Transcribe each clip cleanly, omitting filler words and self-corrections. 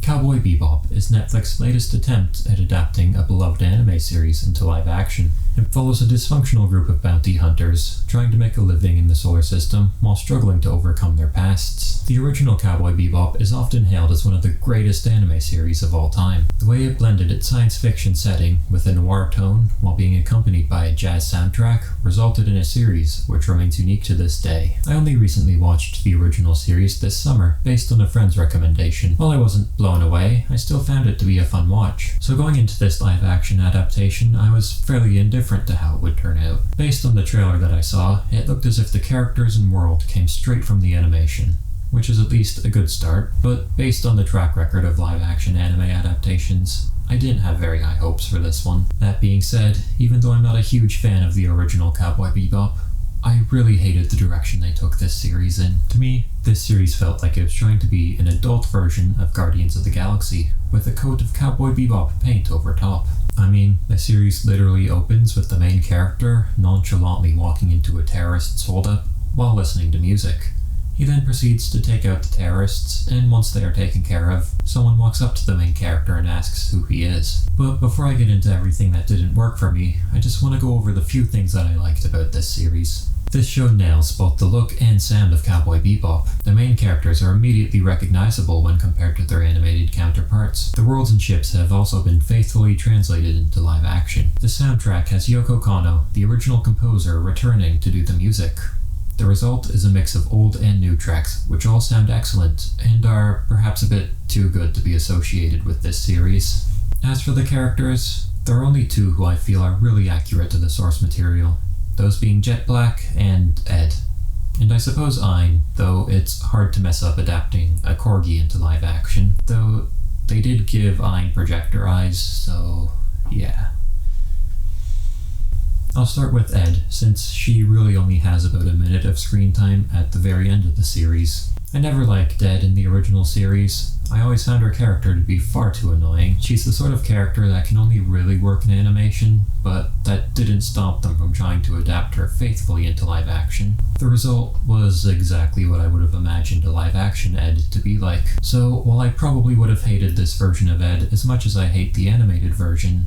Cowboy Bebop is Netflix's latest attempt at adapting a beloved anime series into live action. It follows a dysfunctional group of bounty hunters trying to make a living in the solar system while struggling to overcome their pasts. The original Cowboy Bebop is often hailed as one of the greatest anime series of all time. The way it blended its science fiction setting with a noir tone while being accompanied by a jazz soundtrack resulted in a series which remains unique to this day. I only recently watched the original series this summer based on a friend's recommendation. While I wasn't blown away, I still found it to be a fun watch. So going into this live action adaptation, I was fairly indifferent to how it would turn out. Based on the trailer that I saw, it looked as if the characters and world came straight from the animation, which is at least a good start, but based on the track record of live action anime adaptations, I didn't have very high hopes for this one. That being said, even though I'm not a huge fan of the original Cowboy Bebop, I really hated the direction they took this series in. To me, this series felt like it was trying to be an adult version of Guardians of the Galaxy, with a coat of Cowboy Bebop paint over top. I mean, the series literally opens with the main character nonchalantly walking into a terrorist's holdup while listening to music. He then proceeds to take out the terrorists, and once they are taken care of, someone walks up to the main character and asks who he is. But before I get into everything that didn't work for me, I just want to go over the few things that I liked about this series. This show nails both the look and sound of Cowboy Bebop. The main characters are immediately recognizable when compared to their animated counterparts. The worlds and ships have also been faithfully translated into live action. The soundtrack has Yoko Kanno, the original composer, returning to do the music. The result is a mix of old and new tracks, which all sound excellent, and are perhaps a bit too good to be associated with this series. As for the characters, there are only two who I feel are really accurate to the source material, those being Jet Black and Ed. And I suppose Ein, though it's hard to mess up adapting a corgi into live action, though they did give Ein projector eyes, so yeah. I'll start with Ed, since she really only has about a minute of screen time at the very end of the series. I never liked Ed in the original series. I always found her character to be far too annoying. She's the sort of character that can only really work in animation, but that didn't stop them from trying to adapt her faithfully into live action. The result was exactly what I would have imagined a live action Ed to be like. So while I probably would have hated this version of Ed as much as I hate the animated version,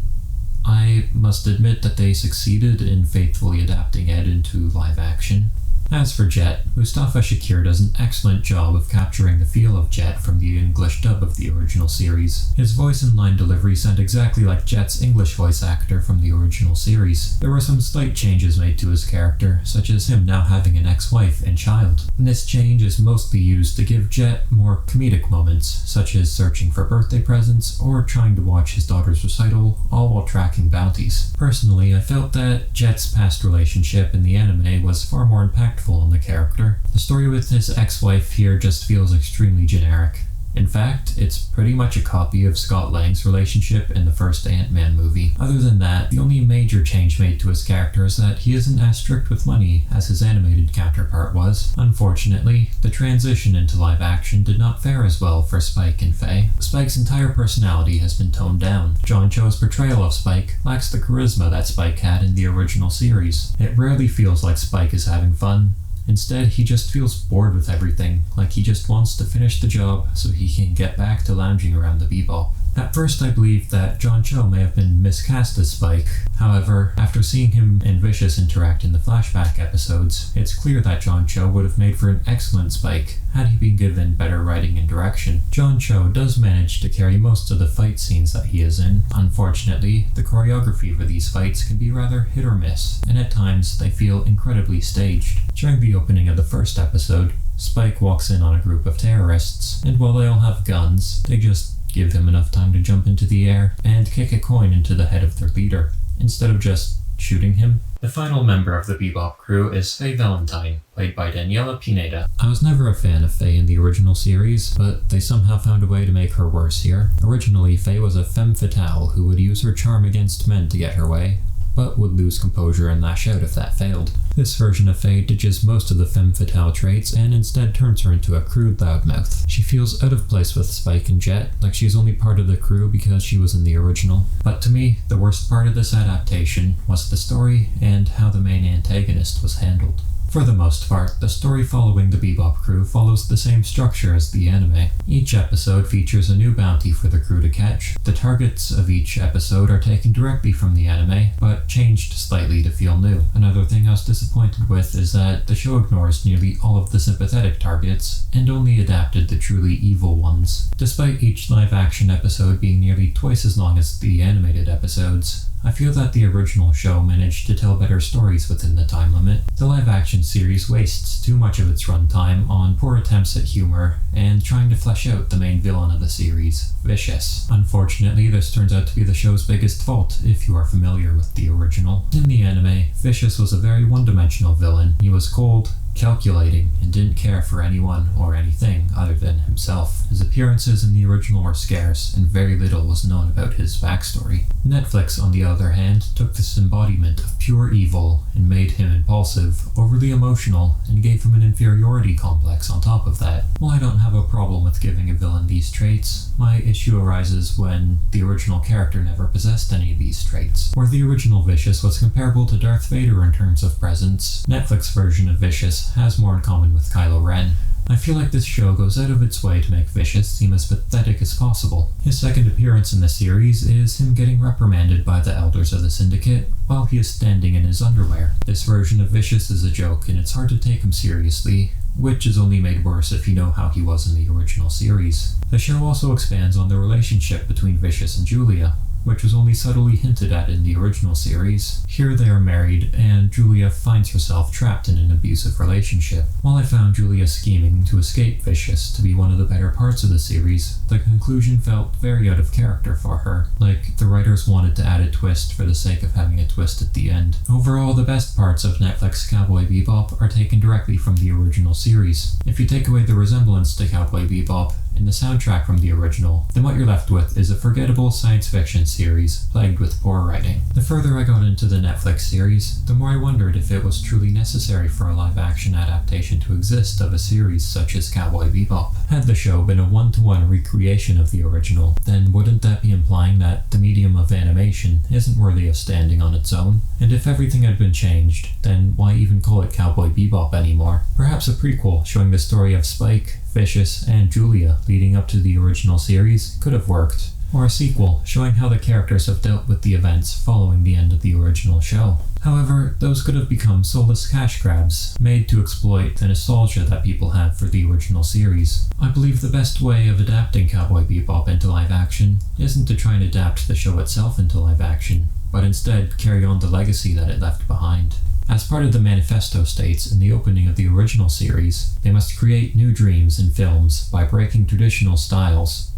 I must admit that they succeeded in faithfully adapting Ed into live action. As for Jet, Mustafa Shakir does an excellent job of capturing the feel of Jet from the English dub of the original series. His voice and line delivery sound exactly like Jet's English voice actor from the original series. There were some slight changes made to his character, such as him now having an ex-wife and child. And this change is mostly used to give Jet more comedic moments, such as searching for birthday presents or trying to watch his daughter's recital, all while tracking bounties. Personally, I felt that Jet's past relationship in the anime was far more impactful on the character. The story with his ex-wife here just feels extremely generic. In fact, it's pretty much a copy of Scott Lang's relationship in the first Ant-Man movie. Other than that, the only major change made to his character is that he isn't as strict with money as his animated counterpart was. Unfortunately, the transition into live action did not fare as well for Spike and Faye. Spike's entire personality has been toned down. John Cho's portrayal of Spike lacks the charisma that Spike had in the original series. It rarely feels like Spike is having fun. Instead, he just feels bored with everything, like he just wants to finish the job so he can get back to lounging around the Bebop. At first I believed that John Cho may have been miscast as Spike. However, after seeing him and Vicious interact in the flashback episodes, it's clear that John Cho would have made for an excellent Spike had he been given better writing and direction. John Cho does manage to carry most of the fight scenes that he is in. Unfortunately, the choreography for these fights can be rather hit or miss, and at times they feel incredibly staged. During the opening of the first episode, Spike walks in on a group of terrorists, and while they all have guns, they just give him enough time to jump into the air and kick a coin into the head of their leader, instead of just shooting him. The final member of the Bebop crew is Faye Valentine, played by Daniela Pineda. I was never a fan of Faye in the original series, but they somehow found a way to make her worse here. Originally, Faye was a femme fatale who would use her charm against men to get her way, but would lose composure and lash out if that failed. This version of Faye ditches most of the femme fatale traits and instead turns her into a crude loudmouth. She feels out of place with Spike and Jet, like she's only part of the crew because she was in the original. But to me, the worst part of this adaptation was the story and how the main antagonist was handled. For the most part, the story following the Bebop crew follows the same structure as the anime. Each episode features a new bounty for the crew to catch. The targets of each episode are taken directly from the anime, but changed slightly to feel new. Another thing I was disappointed with is that the show ignores nearly all of the sympathetic targets, and only adapted the truly evil ones. Despite each live-action episode being nearly twice as long as the animated episodes, I feel that the original show managed to tell better stories within the time limit. The live-action series wastes too much of its runtime on poor attempts at humor and trying to flesh out the main villain of the series, Vicious. Unfortunately, this turns out to be the show's biggest fault if you are familiar with the original. In the anime, Vicious was a very one-dimensional villain. He was cold, calculating, and didn't care for anyone or anything other than himself. His appearances in the original were scarce, and very little was known about his backstory. Netflix, on the other hand, took this embodiment of pure evil and made him impulsive, overly emotional, and gave him an inferiority complex on top of that. While I don't have a problem with giving a villain these traits, my issue arises when the original character never possessed any of these traits. Where the original Vicious was comparable to Darth Vader in terms of presence, Netflix version of Vicious has more in common with Kylo Ren. I feel like this show goes out of its way to make Vicious seem as pathetic as possible. His second appearance in the series is him getting reprimanded by the elders of the Syndicate while he is standing in his underwear. This version of Vicious is a joke, and it's hard to take him seriously, which is only made worse if you know how he was in the original series. The show also expands on the relationship between Vicious and Julia, which was only subtly hinted at in the original series. Here they are married, and Julia finds herself trapped in an abusive relationship. While I found Julia scheming to escape Vicious to be one of the better parts of the series, the conclusion felt very out of character for her, like the writers wanted to add a twist for the sake of having a twist at the end. Overall, the best parts of Netflix Cowboy Bebop are taken directly from the original series. If you take away the resemblance to Cowboy Bebop and the soundtrack from the original, then what you're left with is a forgettable science fiction series plagued with poor writing. The further I got into the Netflix series, the more I wondered if it was truly necessary for a live-action adaptation to exist of a series such as Cowboy Bebop. Had the show been a one-to-one recreation of the original, then wouldn't that be implying that the medium of animation isn't worthy of standing on its own? And if everything had been changed, then why even call it Cowboy Bebop anymore? Perhaps a prequel showing the story of Spike, Vicious, and Julia leading up to the original series could have worked. Or a sequel showing how the characters have dealt with the events following the end of the original show. However, those could have become soulless cash grabs, made to exploit the nostalgia that people have for the original series. I believe the best way of adapting Cowboy Bebop into live action isn't to try and adapt the show itself into live action, but instead carry on the legacy that it left behind. As part of the manifesto states in the opening of the original series, they must create new dreams in films by breaking traditional styles.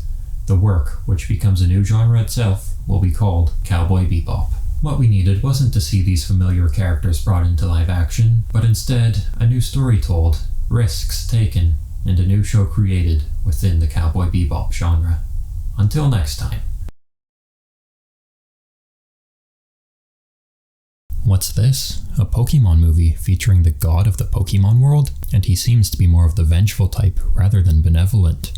The work, which becomes a new genre itself, will be called Cowboy Bebop. What we needed wasn't to see these familiar characters brought into live action, but instead a new story told, risks taken, and a new show created within the Cowboy Bebop genre. Until next time. What's this? A Pokemon movie featuring the god of the Pokemon world? And he seems to be more of the vengeful type rather than benevolent.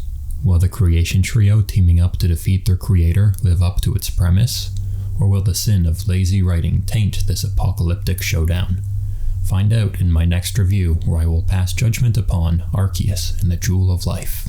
Will the creation trio teaming up to defeat their creator live up to its premise? Or will the sin of lazy writing taint this apocalyptic showdown? Find out in my next review, where I will pass judgment upon Arceus and the Jewel of Life.